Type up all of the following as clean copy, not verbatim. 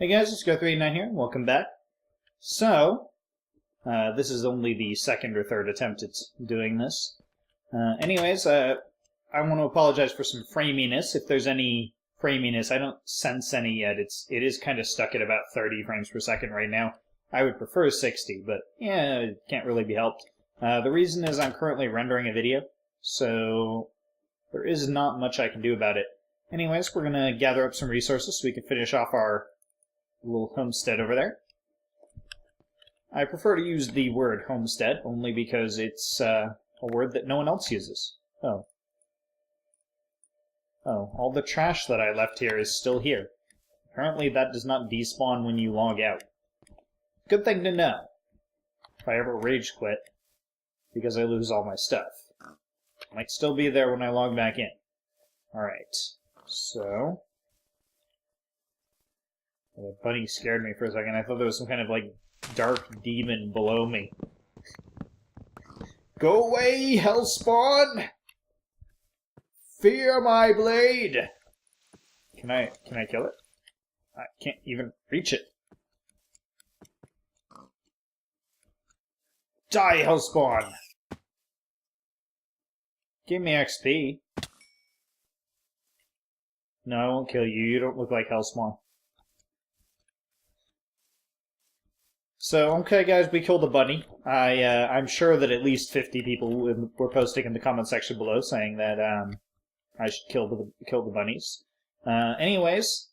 Hey guys, it's Go389 here. Welcome back. So, this is only the second or third attempt at doing this. Anyways, I want to apologize for some framiness. If there's any framiness, I don't sense any yet. It is kind of stuck at about 30 frames per second right now. I would prefer 60, but yeah, it can't really be helped. The reason is I'm currently rendering a video, so there is not much I can do about it. Anyways, we're going to gather up some resources so we can finish off our little homestead over there. I prefer to use the word homestead only because it's a word that no one else uses. Oh, all the trash that I left here is still here. Apparently that does not despawn when you log out. Good thing to know. If I ever rage quit, because I lose all my stuff. It might still be there when I log back in. Alright, so... The bunny scared me for a second. I thought there was some kind of, like, dark demon below me. Go away, Hellspawn! Fear my blade! Can I kill it? I can't even reach it. Die, Hellspawn! Give me XP. No, I won't kill you. You don't look like Hellspawn. So, okay guys, we killed the bunny. I'm sure that at least 50 people were posting in the comment section below saying that I should kill the bunnies. Anyways,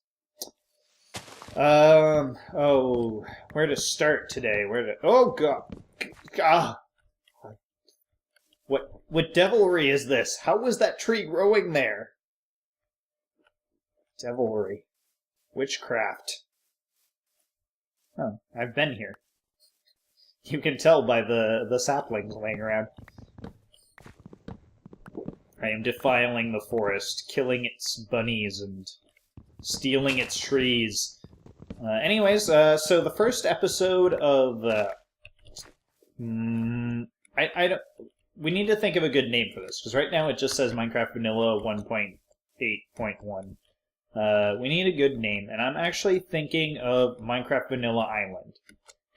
oh, where to start today? Oh god, what devilry is this? How was that tree growing there? Devilry, witchcraft. Oh, I've been here. You can tell by the saplings laying around. I am defiling the forest, killing its bunnies and stealing its trees. Anyways, so the first episode of we need to think of a good name for this, because right now it just says Minecraft Vanilla 1.8.1. We need a good name, and I'm actually thinking of Minecraft Vanilla Island.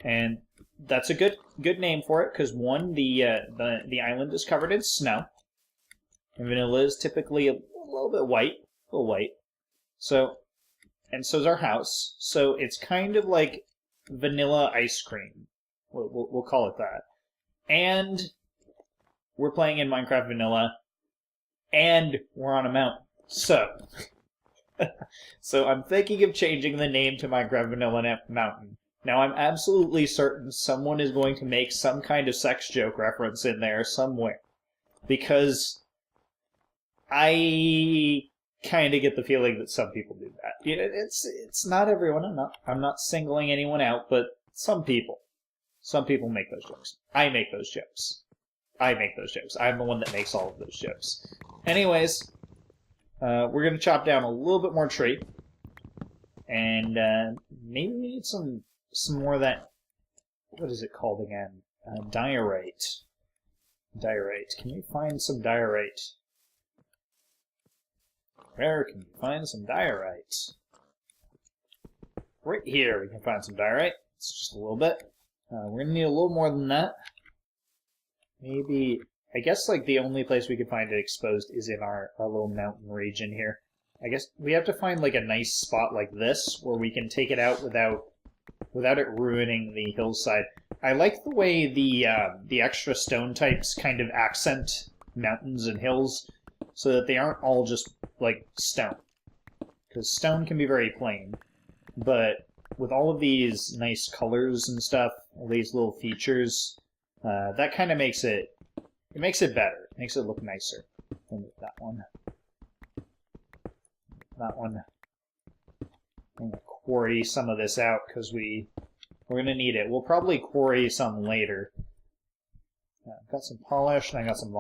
And that's a good name for it, because one, the island is covered in snow, and vanilla is typically a little bit white, So, and so's our house. So it's kind of like vanilla ice cream. We'll call it that. And we're playing in Minecraft Vanilla, and we're on a mountain. So I'm thinking of changing the name to Minecraft Vanilla Mountain. Now I'm absolutely certain someone is going to make some kind of sex joke reference in there somewhere. Because I kind of get the feeling that some people do that. You know, it's not everyone. I'm not singling anyone out, but some people. Some people make those jokes. I make those jokes. I'm the one that makes all of those jokes. Anyways, we're going to chop down a little bit more tree. And maybe we need some more of that... What is it called again? Diorite. Diorite. Can you find some diorite? Where can you find some diorite? Right here we can find some diorite. It's just a little bit. We're going to need a little more than that. Maybe... I guess like the only place we could find it exposed is in our little mountain region here. I guess we have to find like a nice spot like this where we can take it out without it ruining the hillside. I like the way the extra stone types kind of accent mountains and hills so that they aren't all just like stone. Because stone can be very plain, but with all of these nice colors and stuff, all these little features, that kind of makes it better. It makes it look nicer. That one. That one. I'm going to quarry some of this out because we're going to need it. We'll probably quarry some later. I've got some polished and I got some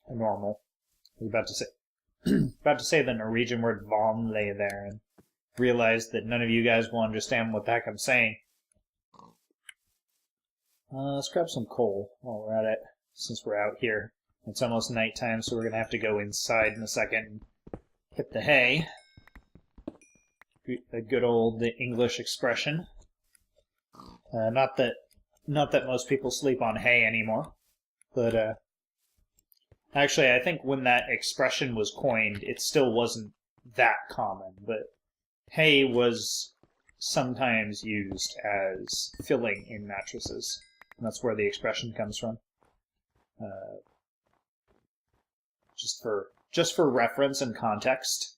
normal. I was about to say the Norwegian word vanlig there and realized that none of you guys will understand what the heck I'm saying. Let's grab some coal while we're at it, since we're out here. It's almost nighttime, so we're going to have to go inside in a second and hit the hay. A good old English expression. Not that most people sleep on hay anymore, but actually, I think when that expression was coined, it still wasn't that common. But hay was sometimes used as filling in mattresses, and that's where the expression comes from. Just for reference and context.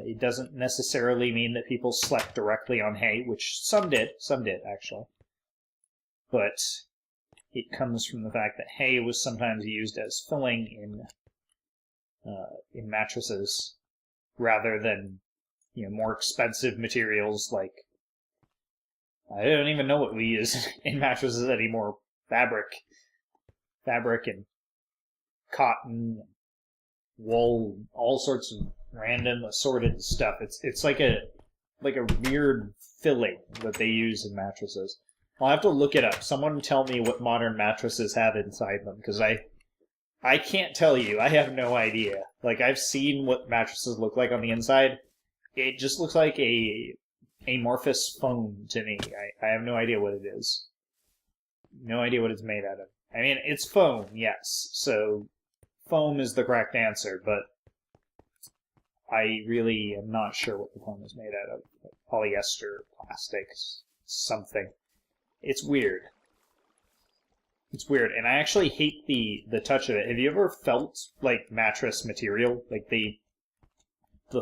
It doesn't necessarily mean that people slept directly on hay, which some did actually. But it comes from the fact that hay was sometimes used as filling in mattresses, rather than more expensive materials like, I don't even know what we use in mattresses anymore. Fabric and cotton, wool, all sorts of random assorted stuff. It's like a weird filling that they use in mattresses. I'll have to look it up. Someone tell me what modern mattresses have inside them, because I can't tell you. I have no idea. Like, I've seen what mattresses look like on the inside. It just looks like a amorphous foam to me. I have no idea what it is. No idea what it's made out of. I mean, it's foam, yes. So foam is the correct answer, but I really am not sure what the foam is made out of. Polyester, plastic, something. It's weird. It's weird, and I actually hate the touch of it. Have you ever felt like mattress material, like the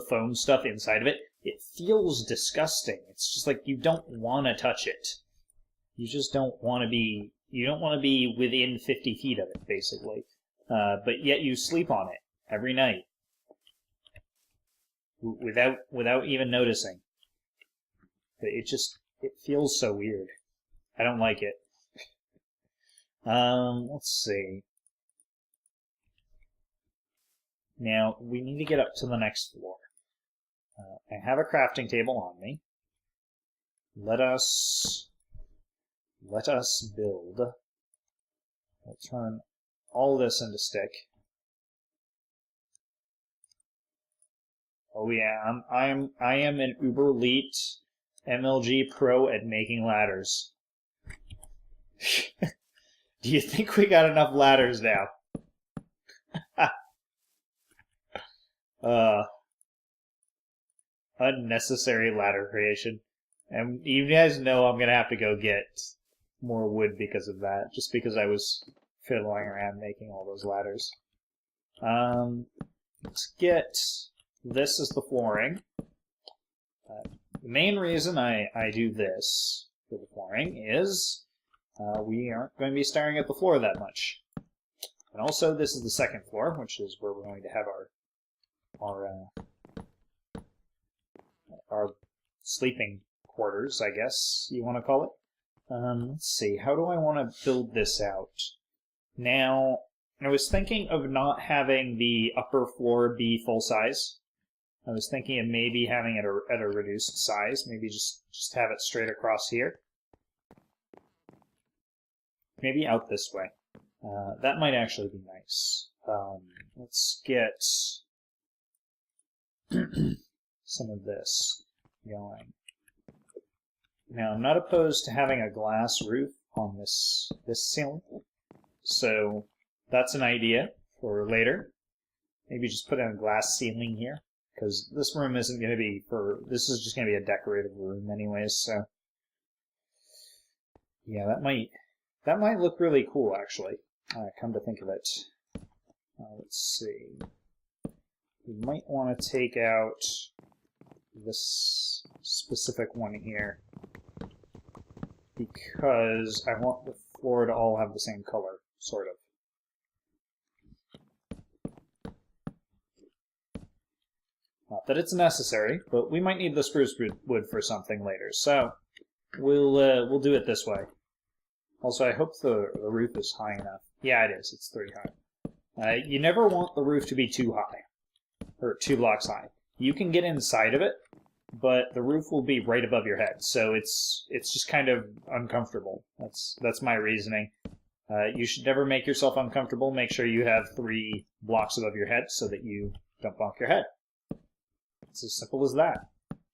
foam stuff inside of it? It feels disgusting. It's just like you don't want to touch it. You just don't want to be. You don't want to be within 50 feet of it, basically. But yet you sleep on it every night without even noticing. It feels so weird. I don't like it. Let's see. Now, we need to get up to the next floor. I have a crafting table on me. Let us build. We'll turn all this into stick. Oh yeah, I am an uber elite MLG pro at making ladders. Do you think we got enough ladders now? Unnecessary ladder creation. And you guys know I'm gonna have to go get more wood because of that, just because I was fiddling around making all those ladders. Let's get this as the flooring. The main reason I do this for the flooring is we aren't going to be staring at the floor that much. And also, this is the second floor, which is where we're going to have our sleeping quarters, I guess you want to call it. Let's see, how do I want to build this out? Now, I was thinking of not having the upper floor be full size. I was thinking of maybe having it at a reduced size, maybe just have it straight across here. Maybe out this way. That might actually be nice. Let's get some of this going. Now, I'm not opposed to having a glass roof on this ceiling, so that's an idea for later. Maybe just put in a glass ceiling here, because this room isn't going to be this is just going to be a decorative room anyways, so yeah, that might look really cool, actually, come to think of it. Let's see. We might want to take out this specific one here, because I want the floor to all have the same color, sort of. Not that it's necessary, but we might need the spruce wood for something later, so we'll do it this way. Also, I hope the roof is high enough. Yeah, it is. It's 3 high. You never want the roof to be too high, or 2 blocks high. You can get inside of it, but the roof will be right above your head, so it's just kind of uncomfortable. That's my reasoning. You should never make yourself uncomfortable. Make sure you have 3 blocks above your head so that you don't bonk your head. It's as simple as that.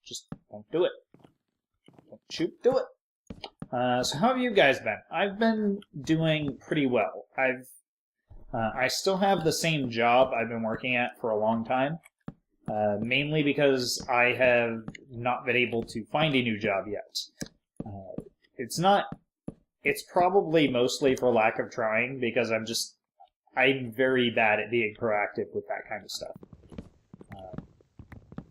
Just don't do it. Don't shoot, do it. So how have you guys been? I've been doing pretty well. I still have the same job I've been working at for a long time, mainly because I have not been able to find a new job yet. It's probably mostly for lack of trying, because I'm very bad at being proactive with that kind of stuff.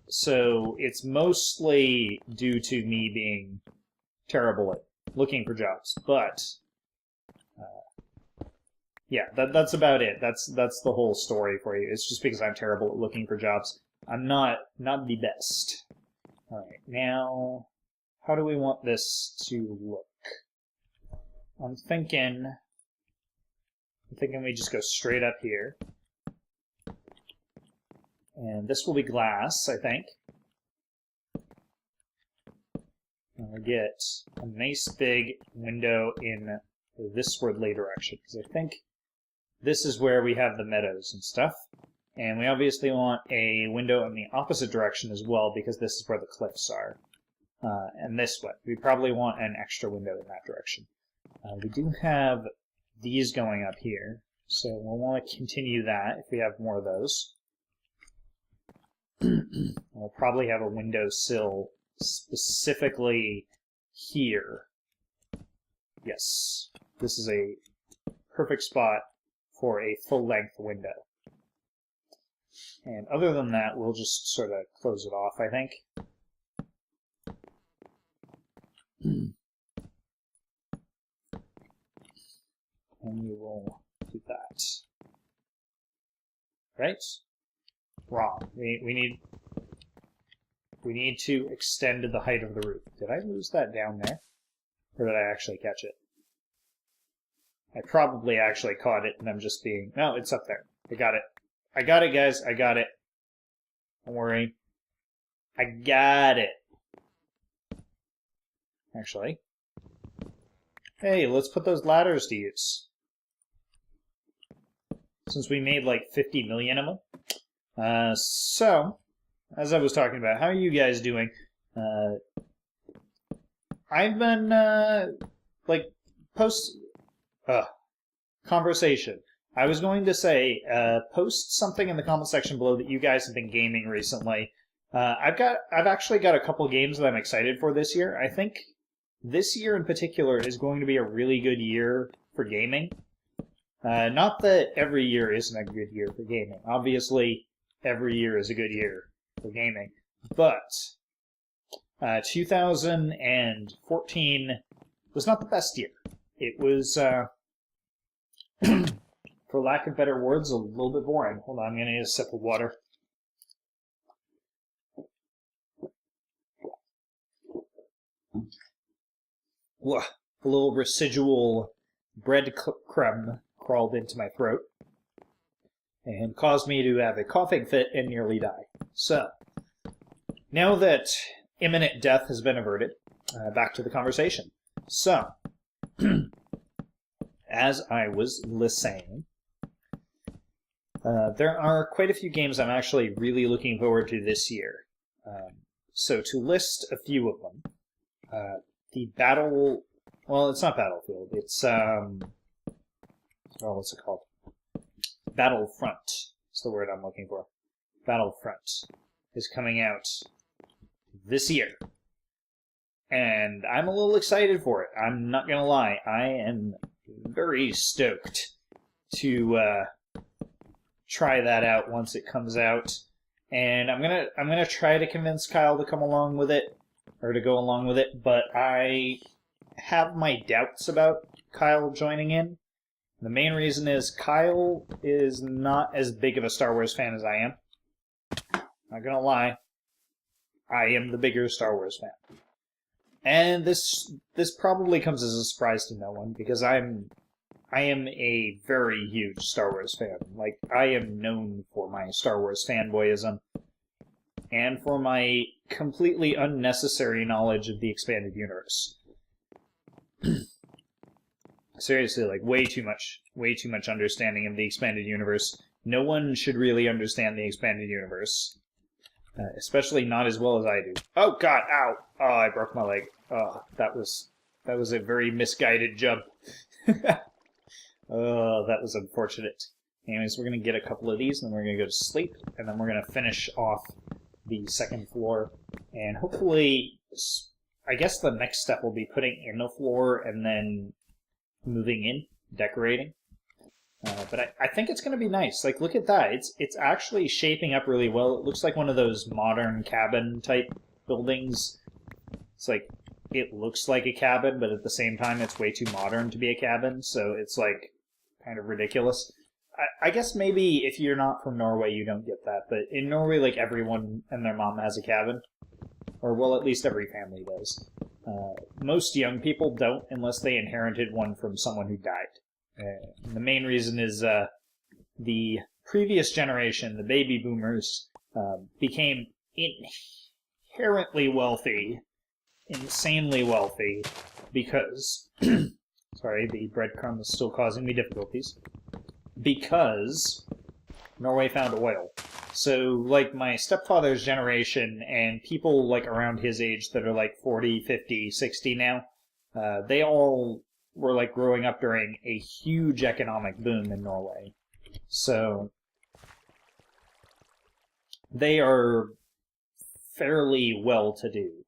So it's mostly due to me being terrible at looking for jobs, but yeah, that's about it. That's the whole story for you. It's just because I'm terrible at looking for jobs. I'm not the best. All right, now how do we want this to look? I'm thinking we just go straight up here. And this will be glass, I think. And we'll get a nice big window in the westwardly direction, because I think this is where we have the meadows and stuff. And we obviously want a window in the opposite direction as well, because this is where the cliffs are. And this way. We probably want an extra window in that direction. We do have these going up here, so we'll want to continue that if we have more of those. We'll probably have a windowsill specifically here. Yes, this is a perfect spot for a full-length window. And other than that, we'll just sort of close it off, I think. And we will do that. Right? Wrong. We need to extend the height of the roof. Did I lose that down there? Or did I actually catch it? I probably actually caught it, and I'm just being... No, it's up there. I got it. I got it, guys. I got it. Don't worry. I got it. Actually. Hey, let's put those ladders to use. Since we made like 50 million of them. So, as I was talking about, how are you guys doing? I've been, conversation. I was going to say, post something in the comment section below that you guys have been gaming recently. I've actually got a couple games that I'm excited for this year. I think this year in particular is going to be a really good year for gaming. Not that every year isn't a good year for gaming. Obviously, every year is a good year for gaming. But 2014 was not the best year. It was, for lack of better words, a little bit boring. Hold on, I'm going to need a sip of water. A little residual breadcrumb crawled into my throat and caused me to have a coughing fit and nearly die. So, now that imminent death has been averted, back to the conversation. So, as I was saying, there are quite a few games I'm actually really looking forward to this year. So to list a few of them, the Battle... Well, it's not Battlefield. It's, what's it called? Battlefront is the word I'm looking for. Battlefront is coming out this year. And I'm a little excited for it. I'm not gonna lie. I am very stoked to try that out once it comes out. And I'm gonna try to convince Kyle to come along with it, or to go along with it, but I have my doubts about Kyle joining in. The main reason is Kyle is not as big of a Star Wars fan as I am. Not gonna lie. I am the bigger Star Wars fan. And this probably comes as a surprise to no one, because I am a very huge Star Wars fan. Like, I am known for my Star Wars fanboyism, and for my completely unnecessary knowledge of the expanded universe. Seriously, like, way too much understanding of the expanded universe. No one should really understand the expanded universe. Especially not as well as I do. Oh god, ow! Oh, I broke my leg. Oh, that was a very misguided jump. Oh, that was unfortunate. Anyways, we're going to get a couple of these, and then we're going to go to sleep, and then we're going to finish off the second floor. And hopefully, I guess the next step will be putting in a floor and then moving in, decorating. But I think it's going to be nice. Like, look at that. It's actually shaping up really well. It looks like one of those modern cabin-type buildings. It's like, it looks like a cabin, but at the same time, it's way too modern to be a cabin, so it's, like, kind of ridiculous. I guess maybe if you're not from Norway, you don't get that, but in Norway, like, everyone and their mom has a cabin. Or, well, at least every family does. Most young people don't, unless they inherited one from someone who died. The main reason is the previous generation, the baby boomers, became inherently wealthy, insanely wealthy, because... sorry, the breadcrumb is still causing me difficulties. Because Norway found oil. So, like, my stepfather's generation and people, like, around his age that are, like, 40, 50, 60 now, they all were, like, growing up during a huge economic boom in Norway. So, they are fairly well-to-do.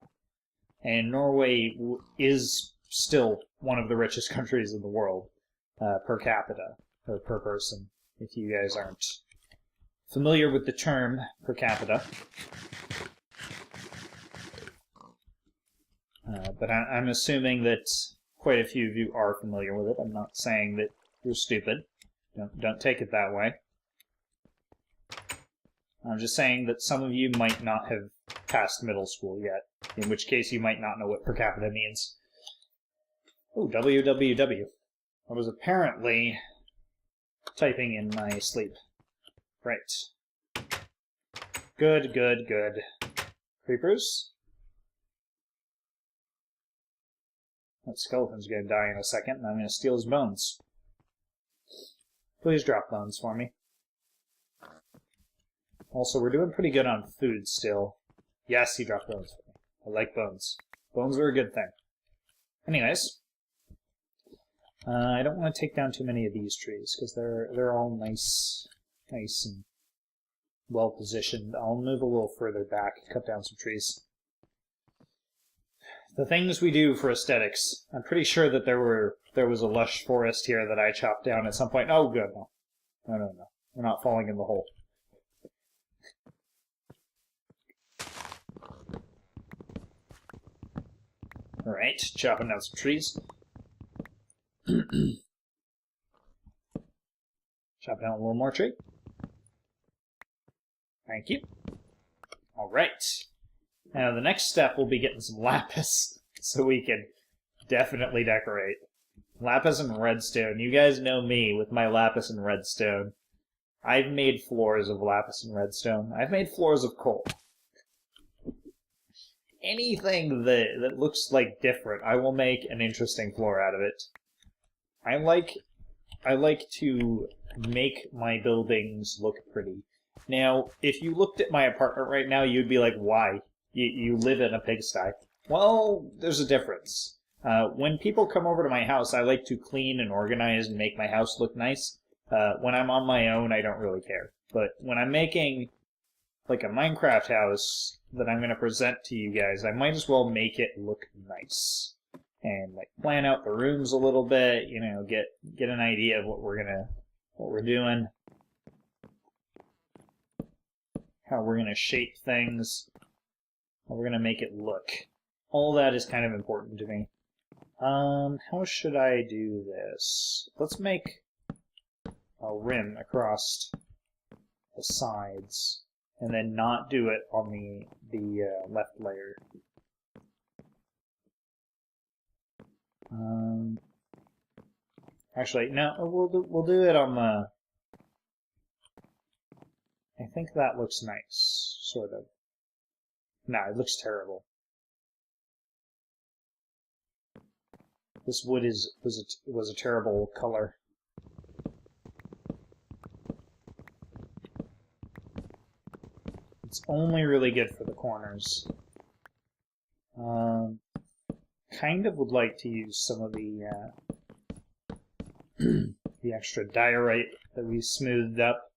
And Norway is still one of the richest countries in the world, per capita, or per person, if you guys aren't familiar with the term per capita. But I'm assuming that quite a few of you are familiar with it. I'm not saying that you're stupid. Don't take it that way. I'm just saying that some of you might not have passed middle school yet, in which case you might not know what per capita means. Oh, www. I was apparently typing in my sleep. Right. Good, good, good. Creepers? That skeleton's gonna die in a second, and I'm gonna steal his bones. Please drop bones for me. Also, we're doing pretty good on food still. Yes, he dropped bones for me. I like bones. Bones are a good thing. Anyways, I don't want to take down too many of these trees, because they're all nice and well-positioned. I'll move a little further back, cut down some trees. The things we do for aesthetics. I'm pretty sure that there was a lush forest here that I chopped down at some point. Oh, good, no. No. We're not falling in the hole. Alright, chopping down some trees. Chop down a little more tree. Thank you. Alright. Now the next step will be getting some lapis, so we can definitely decorate. Lapis and redstone. You guys know me with my lapis and redstone. I've made floors of lapis and redstone. I've made floors of coal. Anything that looks like different, I will make an interesting floor out of it. I like to make my buildings look pretty. Now, if you looked at my apartment right now, you'd be like, why? You live in a pigsty. Well, there's a difference. When people come over to my house, I like to clean and organize and make my house look nice. When I'm on my own, I don't really care. But when I'm making like a Minecraft house that I'm going to present to you guys, I might as well make it look nice. And like plan out the rooms a little bit, you know, get an idea of what we're doing, how we're gonna shape things, how we're gonna make it look. All that is kind of important to me. How should I do this? Let's make a rim across the sides, and then not do it on the left layer. Actually, no, we'll do it on the... I think that looks nice, sort of. No, it looks terrible. This wood was a terrible color. It's only really good for the corners. Kind of would like to use some of the the extra diorite that we smoothed up.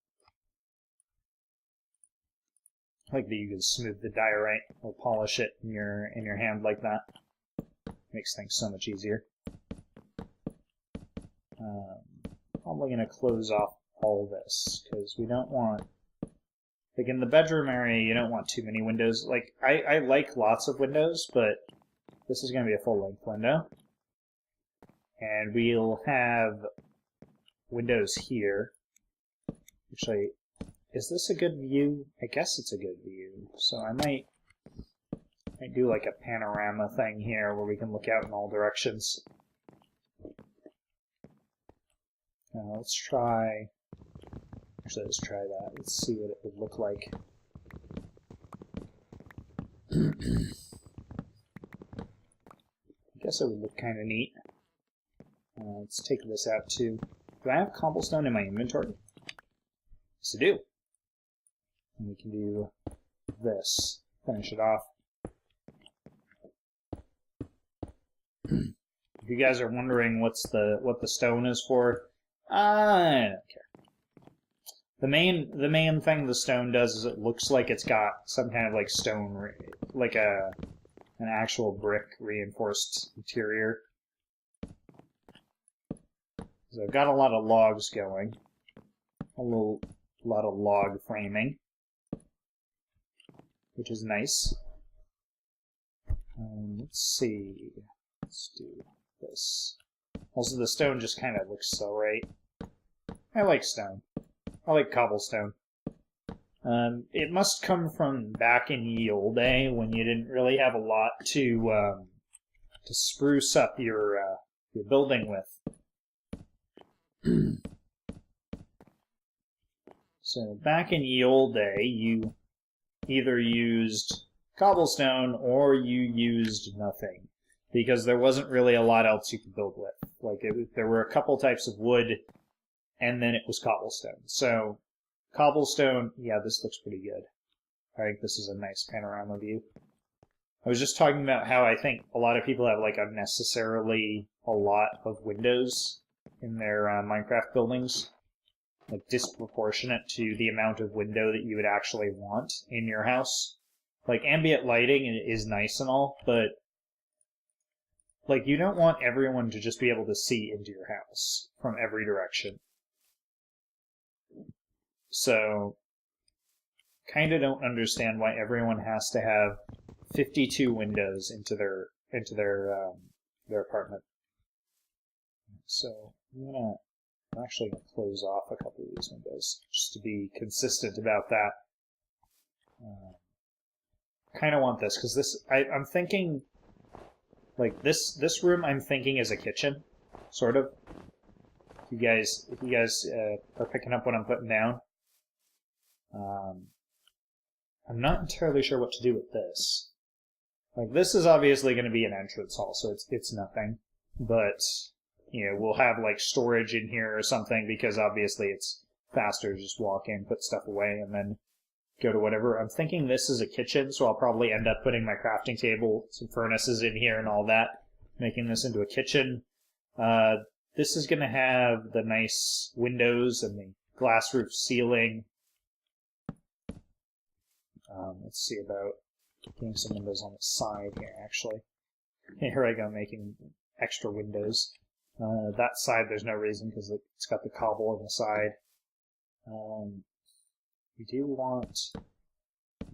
I like that you can smooth the diorite or polish it in your hand like that. Makes things so much easier. Probably going to close off all this because we don't want, like in the bedroom area, you don't want too many windows. Like I like lots of windows, but this is going to be a full-length window. And we'll have windows here. Actually, is this a good view? I guess it's a good view. So I might do like a panorama thing here where we can look out in all directions. Let's try... Actually, let's try that. Let's see what it would look like. I guess it would look kind of neat. Let's take this out too. Do I have cobblestone in my inventory? Yes, I do. And we can do this. Finish it off. If you guys are wondering what the stone is for, I don't care. The main thing the stone does is it looks like it's got some kind of like stone, like an actual brick reinforced interior. So I've got a lot of logs going, a lot of log framing, which is nice. Let's see. Let's do this. Also, the stone just kind of looks so right. I like stone. I like cobblestone. It must come from back in ye olde day when you didn't really have a lot to spruce up your building with. So back in ye olde day, you either used cobblestone or you used nothing, because there wasn't really a lot else you could build with. Like there were a couple types of wood, and then it was cobblestone. So cobblestone, yeah, this looks pretty good. I think this is a nice panorama view. I was just talking about how I think a lot of people have like unnecessarily a lot of windows in their Minecraft buildings, like disproportionate to the amount of window that you would actually want in your house. Like ambient lighting is nice and all, but like you don't want everyone to just be able to see into your house from every direction. So, kind of don't understand why everyone has to have 52 windows into their apartment. So I'm actually gonna close off a couple of these windows just to be consistent about that. Kind of want this because this I'm thinking like this room I'm thinking is a kitchen, sort of. If you guys are picking up what I'm putting down. I'm not entirely sure what to do with this. Like, this is obviously going to be an entrance hall, so it's nothing. But, you know, we'll have, like, storage in here or something, because obviously it's faster to just walk in, put stuff away, and then go to whatever. I'm thinking this is a kitchen, so I'll probably end up putting my crafting table, some furnaces in here and all that, making this into a kitchen. This is going to have the nice windows and the glass roof ceiling. Let's see about getting some windows on the side here, actually. Here I go, making extra windows. That side, there's no reason, because it's got the cobble on the side. We do want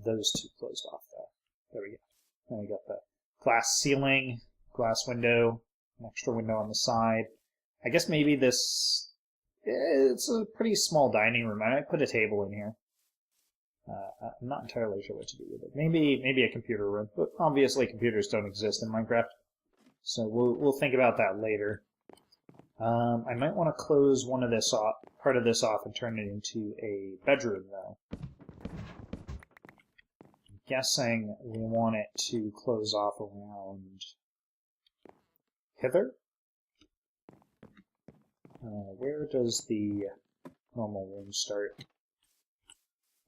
those two closed off, though. There we go. Then we got the glass ceiling, glass window, an extra window on the side. I guess maybe this... It's a pretty small dining room. I might put a table in here. I'm not entirely sure what to do with it. Maybe a computer room, but obviously computers don't exist in Minecraft, so we'll think about that later. I might want to close part of this off, and turn it into a bedroom, though. I'm guessing we want it to close off around hither. Where does the normal room start?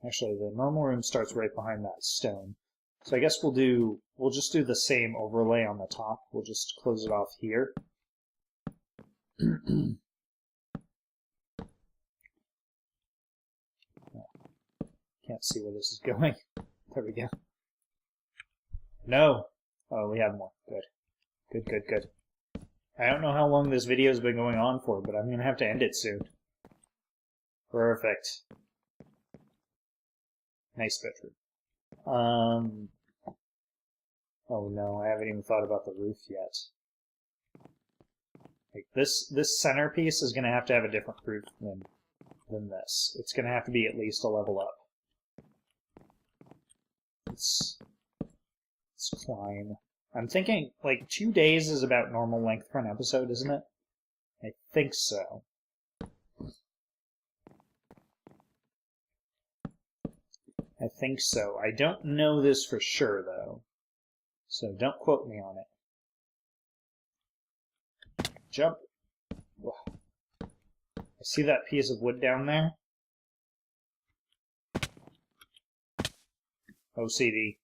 Actually, the normal room starts right behind that stone. So I guess we'll just do the same overlay on the top. We'll just close it off here. Can't see where this is going. There we go. No! Oh, we have more. Good. Good, good, good. I don't know how long this video's been going on for, but I'm gonna have to end it soon. Perfect. Nice bedroom. Oh no, I haven't even thought about the roof yet. Like this centerpiece is gonna have to have a different roof than this. It's gonna have to be at least a level up. Let's climb. I'm thinking, like, 2 days is about normal length for an episode, isn't it? I think so. I think so. I don't know this for sure, though. So don't quote me on it. Jump. I see that piece of wood down there. OCD.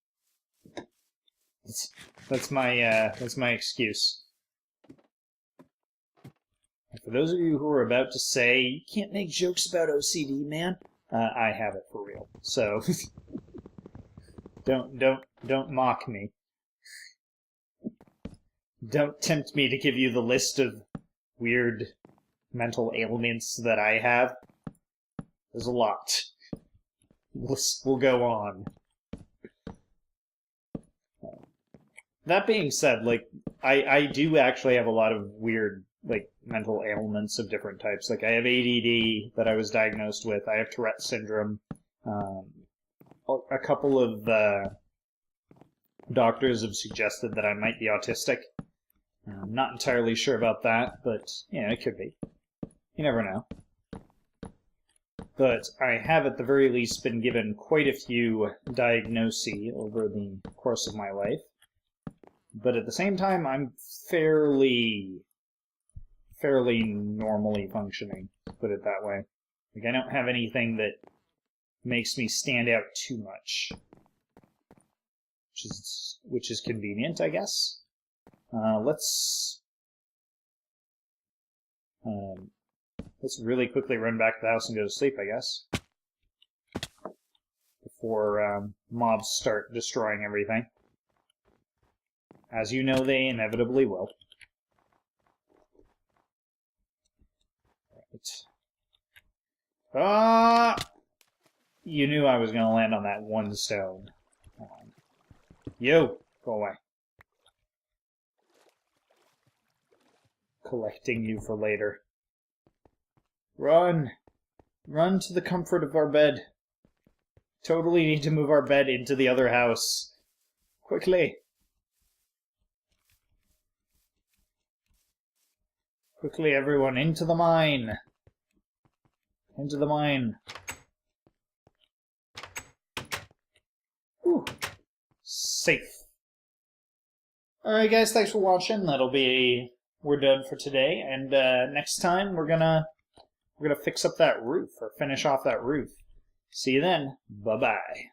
That's my excuse. And for those of you who are about to say, you can't make jokes about OCD, man, I have it for real. So don't mock me. Don't tempt me to give you the list of weird mental ailments that I have. There's a lot. We'll go on. That being said, like, I do actually have a lot of weird, like, mental ailments of different types. Like, I have ADD that I was diagnosed with. I have Tourette syndrome. A couple of doctors have suggested that I might be autistic. I'm not entirely sure about that, but, yeah, it could be. You never know. But I have, at the very least, been given quite a few diagnoses over the course of my life. But at the same time, I'm fairly normally functioning, to put it that way. Like, I don't have anything that makes me stand out too much. Which is convenient, I guess. Let's really quickly run back to the house and go to sleep, I guess. Before mobs start destroying everything. As you know, they inevitably will. Right. Ah! You knew I was going to land on that one stone. You! Go away. Collecting you for later. Run! Run to the comfort of our bed. Totally need to move our bed into the other house. Quickly! Quickly, everyone, into the mine! Into the mine. Whew. Safe. Alright guys, thanks for watching. We're done for today, and next time we're gonna fix up that roof, or finish off that roof. See you then. Bye-bye.